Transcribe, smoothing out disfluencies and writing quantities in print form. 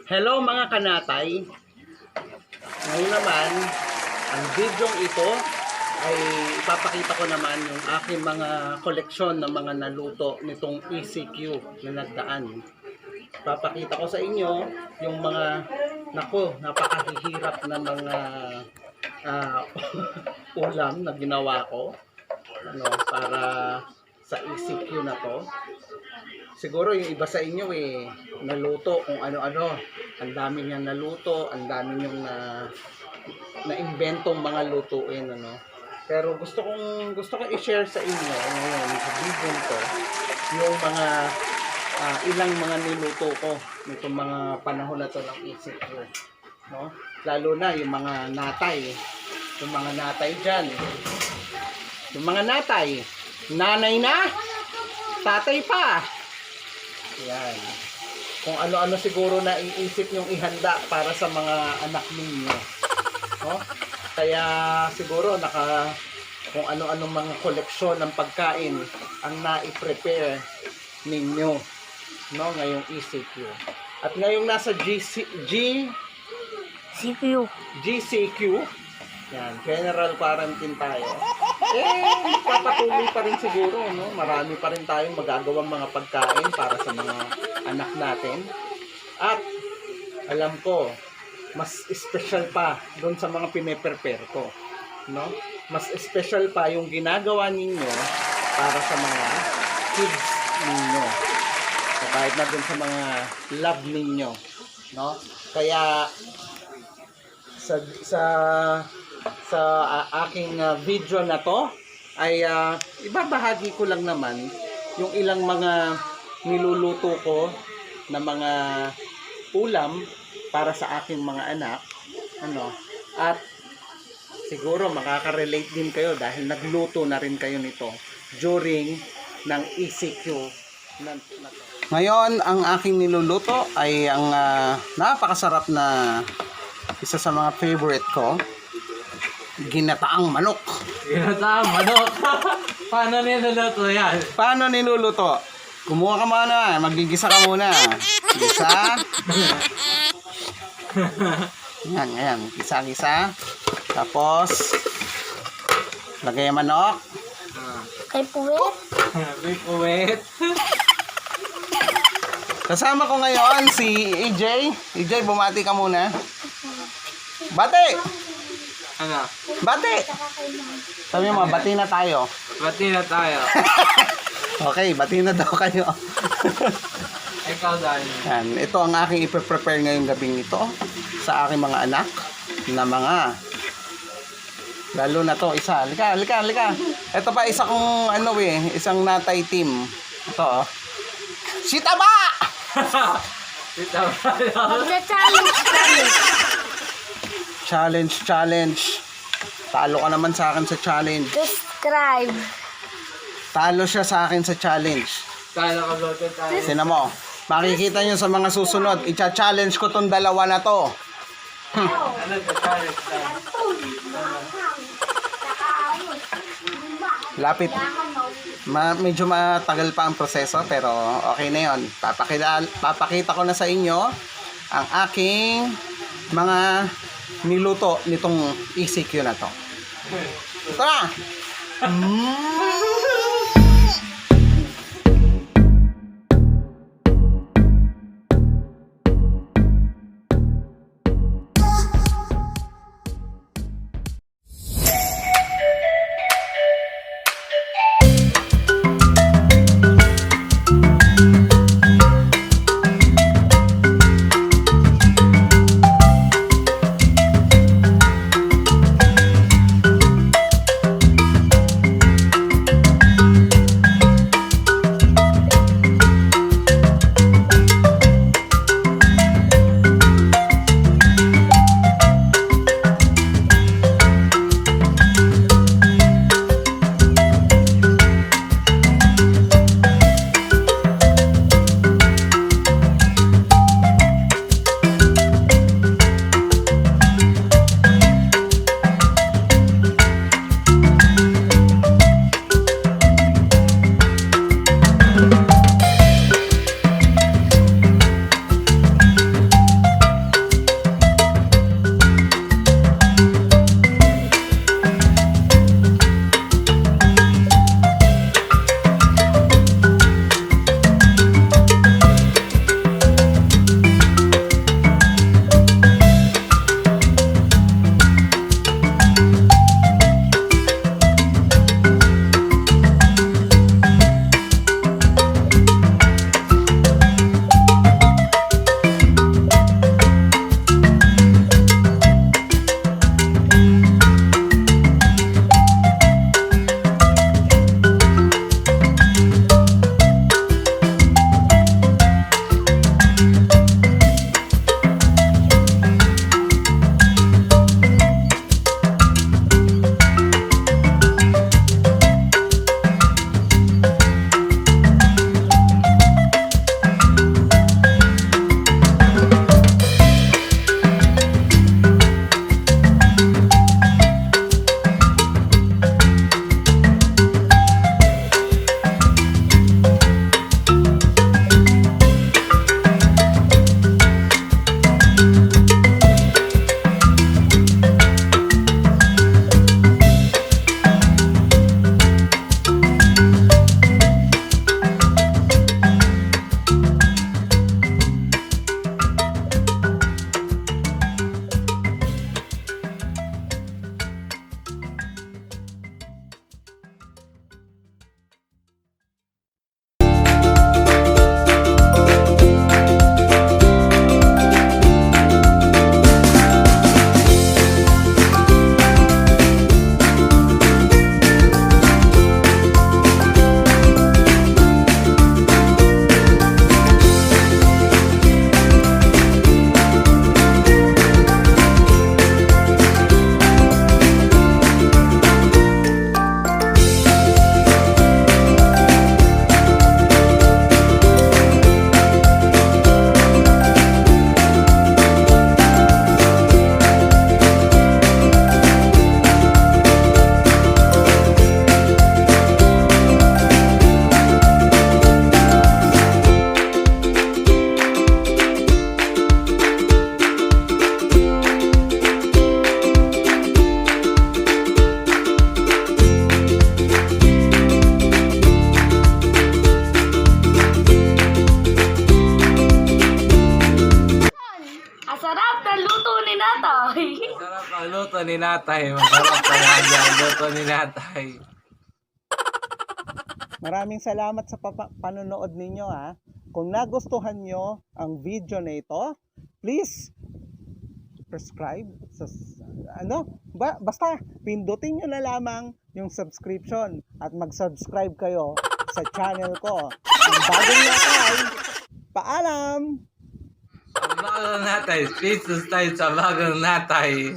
Hello mga kanatay. Ngayon naman, ang video ito ay ipapakita ko naman yung aking mga koleksyon ng mga naluto nitong ECQ na nagdaan. Ipapakita ko sa inyo yung mga napakahihirap na mga ulam na ginawa ko para sa ECQ na to. Siguro yung iba sa inyo naluto kung ano-ano. Ang dami niyang naluto, ang dami niyong na-inventong mga lutuin, Pero gusto kong i-share sa inyo ngayon sa video nito yung mga ilang mga niluto ko nitong mga panahon na to ng ECQ, Lalo na yung mga natay. Yung mga natay dyan. Yung mga natay, nanay na, tatay pa. Yan. Kung ano-ano siguro na iisip nyong ihanda para sa mga anak ninyo. Kaya siguro kung ano-anong mga koleksyon ng pagkain ang nai-prepare ninyo ngayong ECQ. At ngayong nasa GCQ, yan, General Quarantine tayo. Papatuloy pa rin siguro, Marami pa rin tayong magagawang mga pagkain para sa mga anak natin. At alam ko, mas special pa doon sa mga pine-prepare ko, Mas special pa yung ginagawa ninyo para sa mga kids ninyo. So, kahit na doon sa mga love ninyo, Kaya sa aking video na to ay ibabahagi ko lang naman yung ilang mga niluluto ko na mga ulam para sa aking mga anak, at siguro makaka-relate din kayo dahil nagluto na rin kayo nito during ng ECQ na to. Ngayon, ang aking niluluto ay ang napakasarap na isa sa mga favorite ko, ginataang manok. Ginataang manok? Paano niluluto yan? Paano niluluto? Kumuha ka muna, magigisa ka muna. Gisa. Yan, gisa-gisa. Tapos, lagay ang manok. Kay puwet. Kay puwet. Kasama ko ngayon si EJ. EJ, bumati ka muna. Bati! Ano? Bati! Sabi mo, bati na tayo. Bati na tayo. Okay, bati na daw kayo. Ikaw, Dani. Yan, ito ang aking ipe-prepare ngayong gabing ito sa aking mga anak na mga lalo na to isa. Halika. Ito pa isa kong isang natay team. Ito Si Taba! Challenge. Talo ka naman sa akin sa challenge. Subscribe. Talo siya sa akin sa challenge. Kala ka loto tayo. Sino mo? Makikita nyo sa mga susunod. Icha-challenge ko tong dalawa na to. Ano ka challenge tayo? Lapit. Medyo matagal pa ang proseso pero okay na yon. Papakita ko na sa inyo ang aking mga niluto nitong ECQ na to. Ito na! luto ni Natay. Masarap talaga ang luto ni Natay. Maraming salamat sa panonood ninyo ha. Kung nagustuhan nyo ang video na ito, please subscribe. Basta pindutin nyo na lamang yung subscription at mag-subscribe kayo sa channel ko. Ang bagong Natay, paalam! Sa bagong Natay, pieces tayo sa bagong Natay.